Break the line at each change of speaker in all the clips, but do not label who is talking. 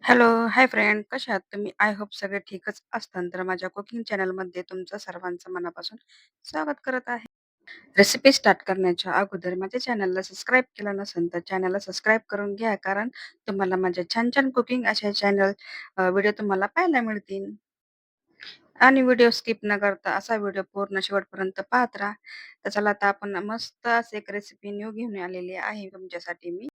Hello, hi friend. कशा आहात तुम्ही? आय होप सगळे ठीकच असताल. तर माझ्या कुकिंग चॅनलमध्ये तुमचं सर्वांचं मनापासून स्वागत करत आहे. रेसिपी स्टार्ट करण्याच्या अगोदर माझ्या चॅनलला सबस्क्राईब केलं नसेल तर चॅनलला सबस्क्राईब करून घ्या. कारण तुम्हाला माझ्या छान-छान कुकिंग अशा व्हिडिओ तुम्हाला पाहायला मिळतील. आणि व्हिडिओ स्किप न करता असा व्हिडिओ पूर्ण शेवटपर्यंत पाहत राहा. तर चला आता आपण मस्त अशी एक रेसिपी न्यू घेऊन आलेली आहे तुमच्यासाठी मी.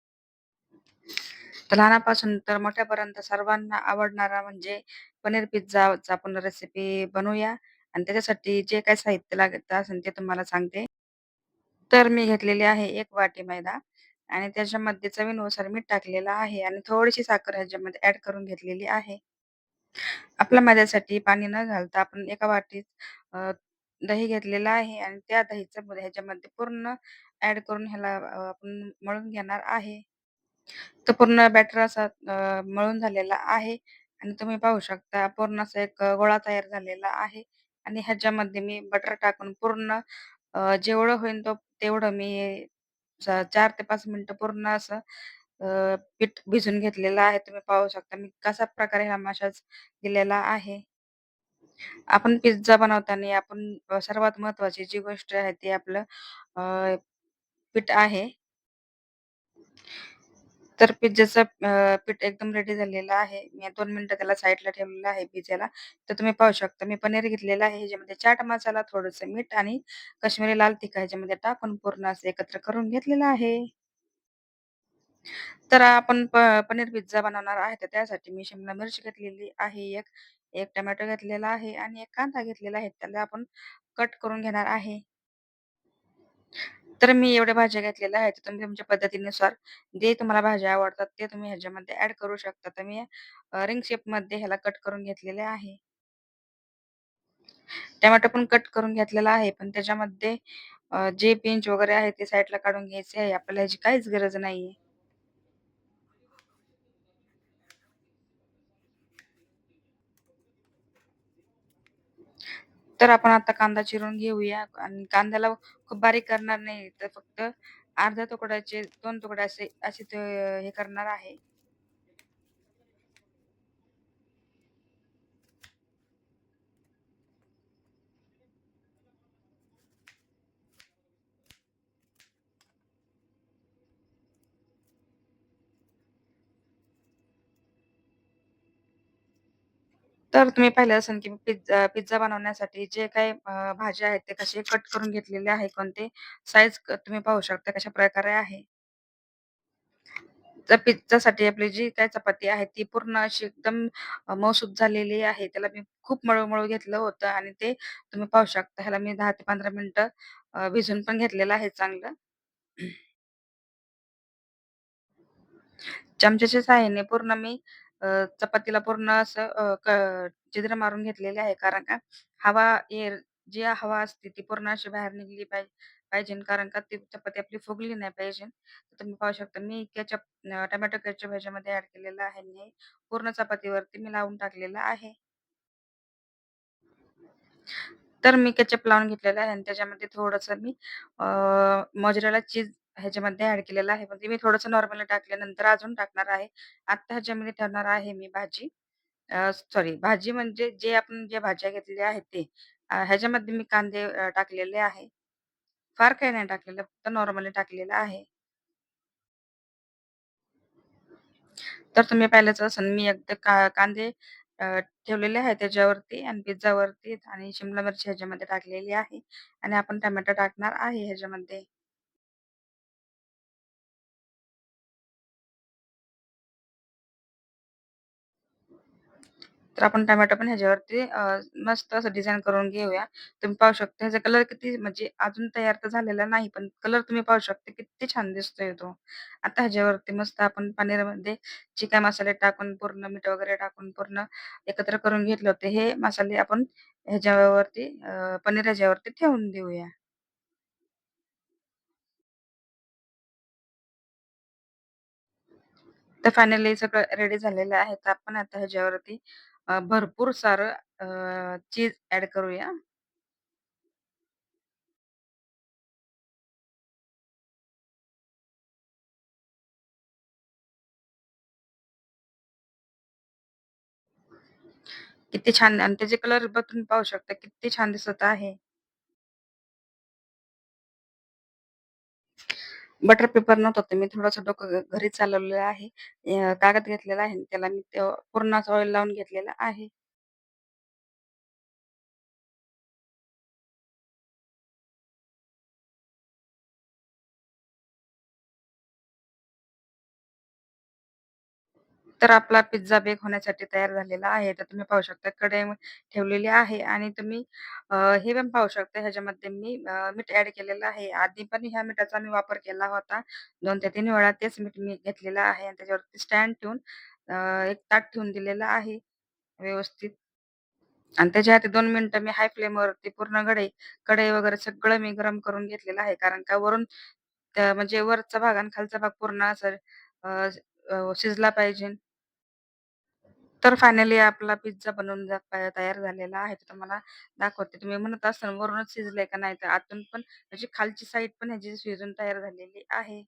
तर लहानापासून तर मोठ्यापर्यंत सर्वांना आवडणारा म्हणजे पनीर पिझ्झाचा आपण रेसिपी बनवूया आणि त्याच्यासाठी जे काही साहित्य लागत असेल ते तुम्हाला सांगते. तर मी घेतलेली आहे 1 वाटी मैदा आणि त्याच्यामध्ये चवीनुसार मीठ टाकलेलं आहे आणि थोडीशी साखर ह्याच्यामध्ये ॲड करून घेतलेली आहे. आपल्या मैद्यासाठी पाणी न घालता आपण एका वाटीत अ, दही घेतलेलं आहे आणि त्या दहीचं ह्याच्यामध्ये पूर्ण ॲड करून ह्याला आपण मळून घेणार आहे. तो पूर्ण बॅटर असा मळून झालेला आहे आणि तुम्ही पाहू शकता पूर्ण असा एक गोळा तयार झालेला आहे आणि ह्याच्यामध्ये मी बटर टाकून पूर्ण जेवढं होईल तेवढं मी 4 ते 5 मिनिटं पूर्ण असं पीठ भिजवून घेतलेलं आहे. तुम्ही पाहू शकता मी कशा प्रकारे हा मसाज दिलेला आहे. आपण पिझ्झा बनवताना आपण सर्वात महत्त्वाची जी गोष्ट आहे ती आपलं अ, पीठ आहे. तर पिझ्झाचं पीठ एकदम रेडी झालेलं आहे. मी 2 मिनिटं त्याला साईडला ठेवलेलं आहे पिझ्झाला. तर तुम्ही पाहू शकता मी पनीर घेतलेलं आहे. ह्याच्यामध्ये चाट मसाला, थोडंसं मीठ आणि काश्मीरी लाल तिखट ह्याच्यामध्ये टाकून पूर्ण असं एकत्र करून घेतलेलं आहे. तर आपण पनीर पिझ्झा बनवणार आहे, तर त्यासाठी मी शिमला मिरची घेतलेली आहे एक, एक टोमॅटो घेतलेला आहे आणि एक कांदा घेतलेला आहे. त्याला आपण कट करून घेणार आहे. तर मी एवढ्या भाज्या घेतलेल्या आहेत. तर तुम्ही तुमच्या पद्धतीनुसार जे तुम्हाला भाज्या आवडतात ते तुम्ही ह्याच्यामध्ये ॲड करू शकता. तर मी रिंग शेपमध्ये ह्याला कट करून घेतलेले आहे. टोमॅटो पण कट करून घेतलेला आहे. पण त्याच्यामध्ये जे पिंच वगैरे आहे ते साईडला काढून घ्यायचे आहे. आपल्याला ह्याची काहीच गरज नाहीये. तर आपण आता कांदा चिरून घेऊया आणि कांद्याला खूप बारीक करणार नाही. तर फक्त अर्ध्या तुकड्याचे 2 तुकडे असे असे ते हे करणार आहे. तर तुम्ही पाहिलं असेल, की पिझ्झा बनवण्यासाठी जे काही भाज्या आहेत, ते कसे कट करून घेतलेले आहे, कोणते साइज तुम्ही पाहू शकता कशाप्रकारे आहे. तर पिझ्झासाठी आपली जी काही चपाती आहे, ती पूर्ण अशी एकदम मऊसूत झालेली आहे. त्याला मी खूप मळू-मळू घेतलं होतं आणि ते तुम्ही पाहू शकता. ह्याला मी 10 ते 15 मिनिटं भिजवून पण घेतलेलं आहे चांगलं. चमच्याच्या सहाय्याने पूर्ण मी चपातीला पूर्ण असं छिद्र मारून घेतलेले आहे. कारण का हवा एअर जी हवा असते ती पूर्ण अशी बाहेर निघली पाहिजे. कारण का ती चपाती आपली फुगली नाही पाहिजे. तर तुम्ही पाहू शकता मी टोमॅटो केचअप ह्याच्यामध्ये ॲड केलेलं आहे आणि हे पूर्ण चपातीवरती मी लावून टाकलेलं आहे. तर मी केचअप लावून घेतलेलं आहे आणि त्याच्यामध्ये थोडंसं मी मोझरेला चीज ह्याच्यामध्ये ॲड केलेलं आहे. पण ते मी थोडंसं नॉर्मली टाकल्यानंतर अजून टाकणार आहे. आता ह्याच्यामध्ये ठेवणार आहे मी भाजी. सॉरी भाजी म्हणजे जे आपण ज्या भाज्या घेतलेल्या आहेत ते. ह्याच्यामध्ये मी कांदे टाकलेले आहे. फार काही नाही टाकलेलं, फक्त नॉर्मली टाकलेलं आहे. तर तुम्ही पाहिलंच असेल मी एकदा कांदे अ, ठेवलेले आहेत त्याच्यावरती आणि पिझ्झावरती आणि शिमला मिरची ह्याच्यामध्ये टाकलेली आहे आणि आपण टोमॅटो टाकणार आहे ह्याच्यामध्ये. तर आपण टोमॅटो पण ह्याच्यावरती मस्त असं डिझाइन करून घेऊया. तुम्ही पाहू शकता ह्याचा कलर किती म्हणजे अजून तयार तर झालेला नाही, पण कलर तुम्ही पाहू शकता किती छान दिसतोय तो. आता ह्याच्यावरती मस्त आपण पनीरमध्ये जे काही मसाले टाकून पूर्ण मीठ वगैरे टाकून पूर्ण एकत्र करून घेतले होते, हे मसाले आपण ह्याच्यावरती पनीर ह्याच्यावरती ठेवून देऊया. तर फायनली सगळं रेडी झालेलं आहे. तर आपण आता ह्याच्यावरती भरपूर सारं चीज ॲड करूया. किती छान आणि त्याचे कलर पण तुम्ही पाहू शकता किती छान दिसत आहे. बटर पेपर नव्हता तर मी थोडंसं डोकं घरी चालवलेलं आहे. कागद घेतलेला आहे आणि त्याला मी पूर्ण असं ऑइल लावून घेतलेलं आहे. तर आपला पिझ्झा बेक होण्यासाठी तयार झालेला आहे. तर तुम्ही पाहू शकता कढई ठेवलेली आहे आणि तुम्ही हे पण पाहू शकता ह्याच्यामध्ये मी मीठ ॲड केलेलं आहे. आधी पण ह्या मिठाचा मी वापर केला होता. 2 ते 3 वेळा तेच मीठ मी घेतलेलं आहे आणि त्याच्यावरती स्टँड ठेवून एक ताट ठेवून दिलेलं आहे व्यवस्थित आणि त्याच्या आधी 2 मिनिटं मी हाय फ्लेमवरती पूर्ण कढई वगैरे सगळं मी गरम करून घेतलेलं आहे. कारण का वरून म्हणजे वरचा भाग आणि खालचा भाग पूर्ण असं अ, शिजला पाहिजे. तर फायनली आपला पिझ्झा बनवून तयार झालेला आहे. तर तुम्हाला दाखवते. तुम्ही म्हणत असाल वरूनच शिजलंय का नाही? तर आतून पण म्हणजे खालची साईड पण ह्याची शिजून तयार झालेली आहे.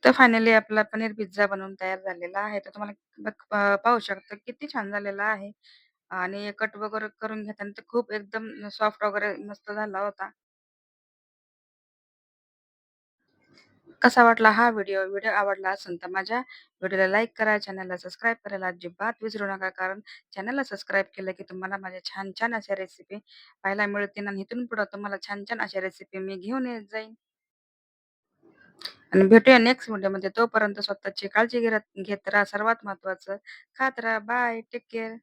तर फायनली आपला पनीर पिझ्झा बनवून तयार झालेला आहे. तर तुम्हाला पाहू शकता किती छान झालेला आहे आणि कट वगैरे करून घेताना तर खूप एकदम सॉफ्ट वगैरे मस्त झाला होता. कसा वाटला हा व्हिडिओ? व्हिडिओ आवडला असेल तर माझ्या व्हिडिओला लाईक करा, चॅनलला सबस्क्राईब करायला अजिबात विसरू नका. कारण चॅनलला सबस्क्राईब केलं की तुम्हाला माझ्या छान-छान अशा रेसिपी पाहायला मिळतील आणि इथून पुढे तुम्हाला छान-छान अशा रेसिपी मी घेऊन येत जाईन. आणि भेटूया नेक्स्ट व्हिडिओमध्ये. तोपर्यंत स्वतःची काळजी घेत घेत राहा. सर्वात महत्त्वाचं खात राहा. बाय. Take care.